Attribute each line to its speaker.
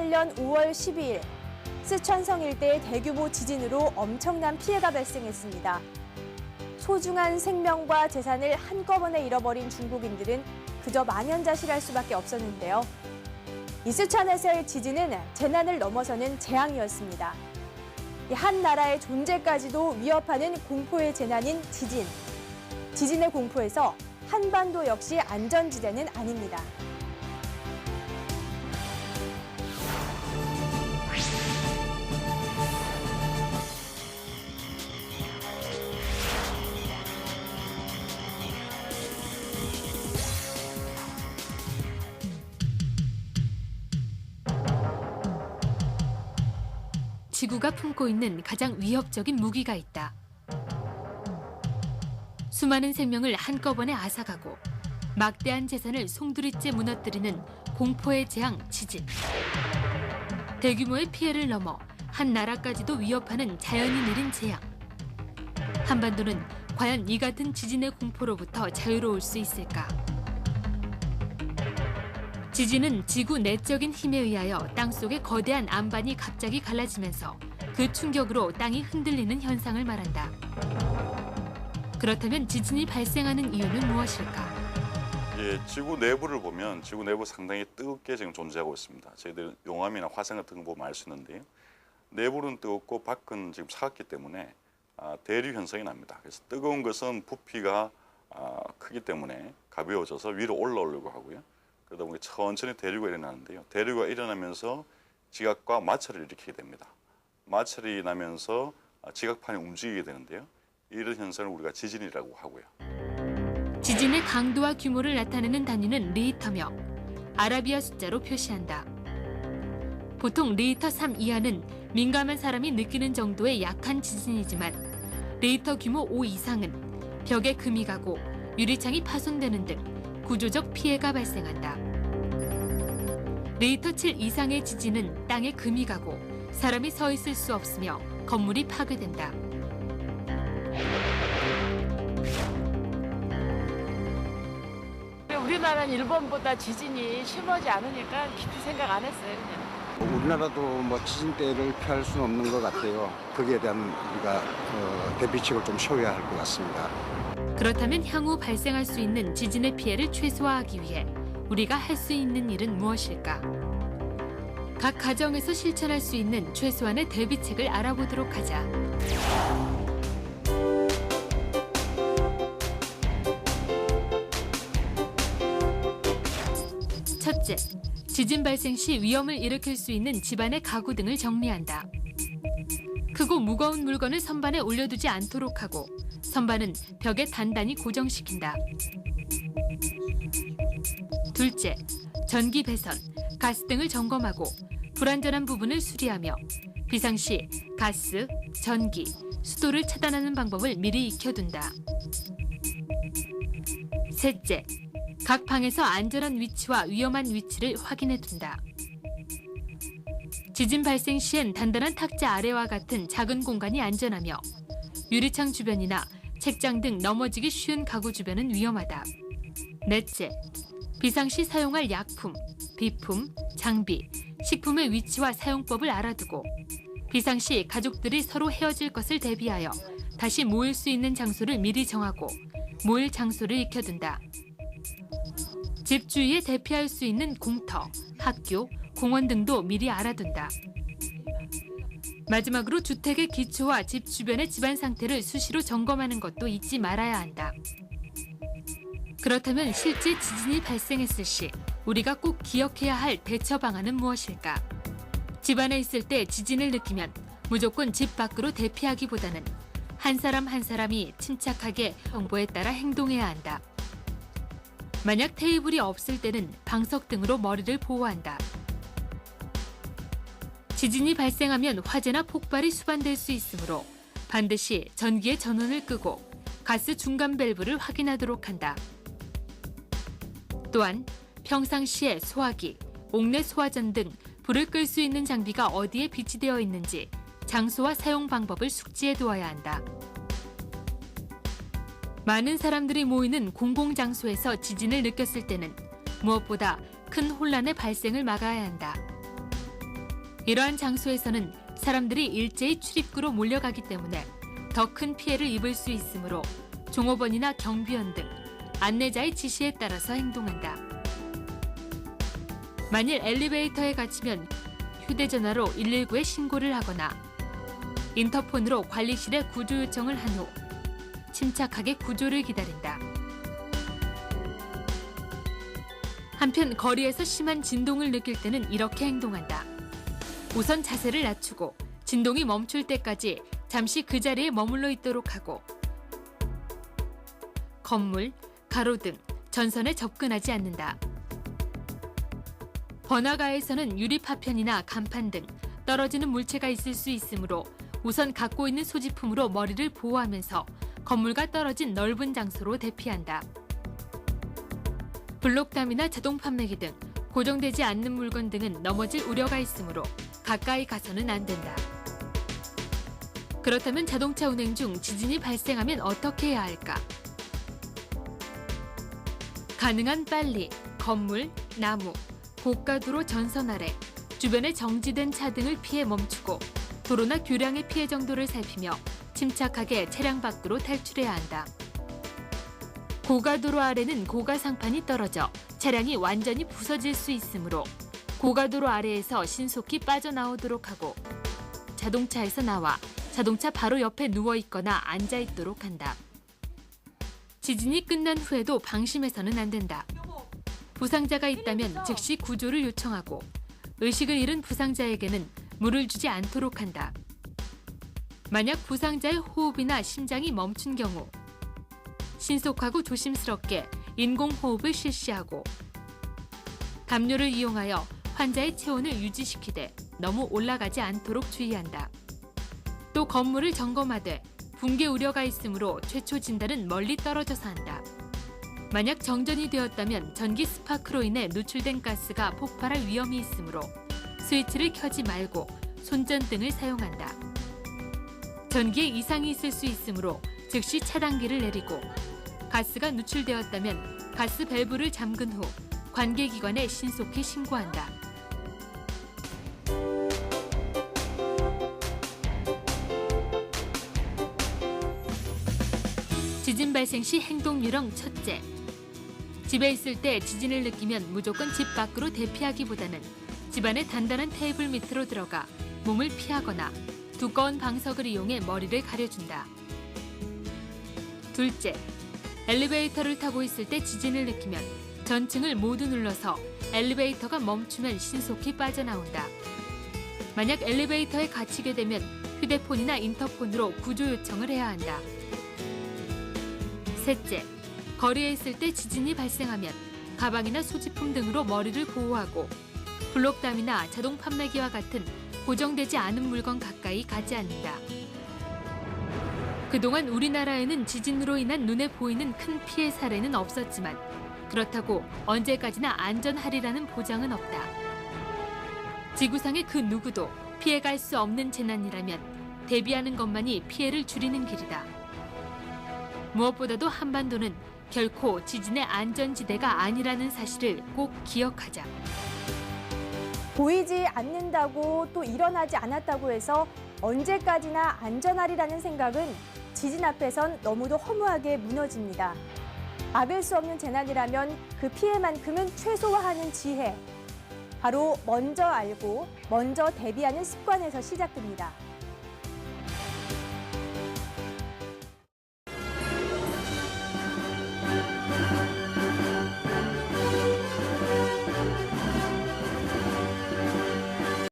Speaker 1: 2018년 5월 12일 쓰촨성 일대의 대규모 지진으로 엄청난 피해가 발생했습니다. 소중한 생명과 재산을 한꺼번에 잃어버린 중국인들은 그저 만연자실할 수밖에 없었는데요. 이 쓰촨에서의 지진은 재난을 넘어서는 재앙이었습니다. 한 나라의 존재까지도 위협하는 공포의 재난인 지진. 지진의 공포에서 한반도 역시 안전지대는 아닙니다.
Speaker 2: 지구가 품고 있는 가장 위협적인 무기가 있다. 수많은 생명을 한꺼번에 앗아가고 막대한 재산을 송두리째 무너뜨리는 공포의 재앙 지진. 대규모의 피해를 넘어 한 나라까지도 위협하는 자연이 내린 재앙. 한반도는 과연 이 같은 지진의 공포로부터 자유로울 수 있을까? 지진은 지구 내적인 힘에 의하여 땅속의 거대한 안반이 갑자기 갈라지면서 그 충격으로 땅이 흔들리는 현상을 말한다. 그렇다면 지진이 발생하는 이유는 무엇일까?
Speaker 3: 지구 내부를 보면 지구 내부 상당히 뜨겁게 지금 존재하고 있습니다. 저희들 용암이나 화산 같은 거 보면 알 수 있는데요. 내부는 뜨겁고 밖은 지금 차갑기 때문에 대류 현상이 납니다. 그래서 뜨거운 것은 부피가 크기 때문에 가벼워져서 위로 올라오려고 하고요. 그러다 보니 천천히 대류가 일어나는데요. 대류가 일어나면서 지각과 마찰을 일으키게 됩니다. 마찰이 나면서 지각판이 움직이게 되는데요. 이런 현상을 우리가 지진이라고 하고요.
Speaker 2: 지진의 강도와 규모를 나타내는 단위는 리히터며 아라비아 숫자로 표시한다. 보통 리히터 3 이하는 민감한 사람이 느끼는 정도의 약한 지진이지만 리히터 규모 5 이상은 벽에 금이 가고 유리창이 파손되는 등 구조적 피해가 발생한다. 리히터 7 이상의 지진은 땅에 금이 가고 사람이 서 있을 수 없으며 건물이 파괴된다.
Speaker 4: 우리나라는 일본보다 지진이 심하지 않으니까 깊이 생각 안 했어요, 그냥.
Speaker 5: 우리나라도 뭐 지진 때를 피할 수는 없는 것 같아요. 거기에 대한 우리가 대비책을 좀 세워야 할 것 같습니다.
Speaker 2: 그렇다면 향후 발생할 수 있는 지진의 피해를 최소화하기 위해 우리가 할 수 있는 일은 무엇일까? 각 가정에서 실천할 수 있는 최소한의 대비책을 알아보도록 하자. 첫째, 지진 발생 시 위험을 일으킬 수 있는 집안의 가구 등을 정리한다. 크고 무거운 물건을 선반에 올려두지 않도록 하고 선반은 벽에 단단히 고정시킨다. 둘째, 전기 배선, 가스 등을 점검하고 불안전한 부분을 수리하며 비상시 가스, 전기, 수도를 차단하는 방법을 미리 익혀둔다. 셋째, 각 방에서 안전한 위치와 위험한 위치를 확인해둔다. 지진 발생 시엔 단단한 탁자 아래와 같은 작은 공간이 안전하며 유리창 주변이나 책장 등 넘어지기 쉬운 가구 주변은 위험하다. 넷째, 비상시 사용할 약품, 비품, 장비, 식품의 위치와 사용법을 알아두고 비상시 가족들이 서로 헤어질 것을 대비하여 다시 모일 수 있는 장소를 미리 정하고 모일 장소를 익혀둔다. 집 주위에 대피할 수 있는 공터, 학교, 공원 등도 미리 알아둔다. 마지막으로 주택의 기초와 집 주변의 집안 상태를 수시로 점검하는 것도 잊지 말아야 한다. 그렇다면 실제 지진이 발생했을 시 우리가 꼭 기억해야 할 대처 방안은 무엇일까? 집안에 있을 때 지진을 느끼면 무조건 집 밖으로 대피하기보다는 한 사람 한 사람이 침착하게 정보에 따라 행동해야 한다. 만약 테이블이 없을 때는 방석 등으로 머리를 보호한다. 지진이 발생하면 화재나 폭발이 수반될 수 있으므로 반드시 전기의 전원을 끄고 가스 중간 밸브를 확인하도록 한다. 또한 평상시에 소화기, 옥내 소화전 등 불을 끌 수 있는 장비가 어디에 비치되어 있는지 장소와 사용 방법을 숙지해 두어야 한다. 많은 사람들이 모이는 공공장소에서 지진을 느꼈을 때는 무엇보다 큰 혼란의 발생을 막아야 한다. 이러한 장소에서는 사람들이 일제히 출입구로 몰려가기 때문에 더 큰 피해를 입을 수 있으므로 종업원이나 경비원 등 안내자의 지시에 따라서 행동한다. 만일 엘리베이터에 갇히면 휴대전화로 119에 신고를 하거나 인터폰으로 관리실에 구조 요청을 한 후 침착하게 구조를 기다린다. 한편 거리에서 심한 진동을 느낄 때는 이렇게 행동한다. 우선 자세를 낮추고 진동이 멈출 때까지 잠시 그 자리에 머물러 있도록 하고 건물, 가로등, 전선에 접근하지 않는다. 번화가에서는 유리 파편이나 간판 등 떨어지는 물체가 있을 수 있으므로 우선 갖고 있는 소지품으로 머리를 보호하면서 건물과 떨어진 넓은 장소로 대피한다. 블록담이나 자동 판매기 등 고정되지 않는 물건 등은 넘어질 우려가 있으므로 가까이 가서는 안 된다. 그렇다면 자동차 운행 중 지진이 발생하면 어떻게 해야 할까? 가능한 빨리 건물, 나무, 고가도로 전선 아래, 주변에 정지된 차 등을 피해 멈추고 도로나 교량의 피해 정도를 살피며 침착하게 차량 밖으로 탈출해야 한다. 고가도로 아래는 고가상판이 떨어져 차량이 완전히 부서질 수 있으므로 고가도로 아래에서 신속히 빠져나오도록 하고 자동차에서 나와 자동차 바로 옆에 누워있거나 앉아있도록 한다. 지진이 끝난 후에도 방심해서는 안 된다. 부상자가 있다면 즉시 구조를 요청하고 의식을 잃은 부상자에게는 물을 주지 않도록 한다. 만약 부상자의 호흡이나 심장이 멈춘 경우 신속하고 조심스럽게 인공호흡을 실시하고 담요를 이용하여 환자의 체온을 유지시키되 너무 올라가지 않도록 주의한다. 또 건물을 점검하되 붕괴 우려가 있으므로 최초 진단은 멀리 떨어져서 한다. 만약 정전이 되었다면 전기 스파크로 인해 노출된 가스가 폭발할 위험이 있으므로 스위치를 켜지 말고 손전등을 사용한다. 전기에 이상이 있을 수 있으므로 즉시 차단기를 내리고 가스가 누출되었다면 가스 밸브를 잠근 후 관계기관에 신속히 신고한다. 지진 발생 시 행동 요령 첫째. 집에 있을 때 지진을 느끼면 무조건 집 밖으로 대피하기보다는 집안의 단단한 테이블 밑으로 들어가 몸을 피하거나 두꺼운 방석을 이용해 머리를 가려준다. 둘째, 엘리베이터를 타고 있을 때 지진을 느끼면 전층을 모두 눌러서 엘리베이터가 멈추면 신속히 빠져나온다. 만약 엘리베이터에 갇히게 되면 휴대폰이나 인터폰으로 구조 요청을 해야 한다. 셋째, 거리에 있을 때 지진이 발생하면 가방이나 소지품 등으로 머리를 보호하고 블록담이나 자동 판매기와 같은 고정되지 않은 물건 가까이 가지 않는다. 그동안 우리나라에는 지진으로 인한 눈에 보이는 큰 피해 사례는 없었지만 그렇다고 언제까지나 안전하리라는 보장은 없다. 지구상의 그 누구도 피해갈 수 없는 재난이라면 대비하는 것만이 피해를 줄이는 길이다. 무엇보다도 한반도는 결코 지진의 안전지대가 아니라는 사실을 꼭 기억하자.
Speaker 1: 보이지 않는다고 또 일어나지 않았다고 해서 언제까지나 안전하리라는 생각은 지진 앞에선 너무도 허무하게 무너집니다. 막을 수 없는 재난이라면 그 피해만큼은 최소화하는 지혜. 바로 먼저 알고 먼저 대비하는 습관에서 시작됩니다.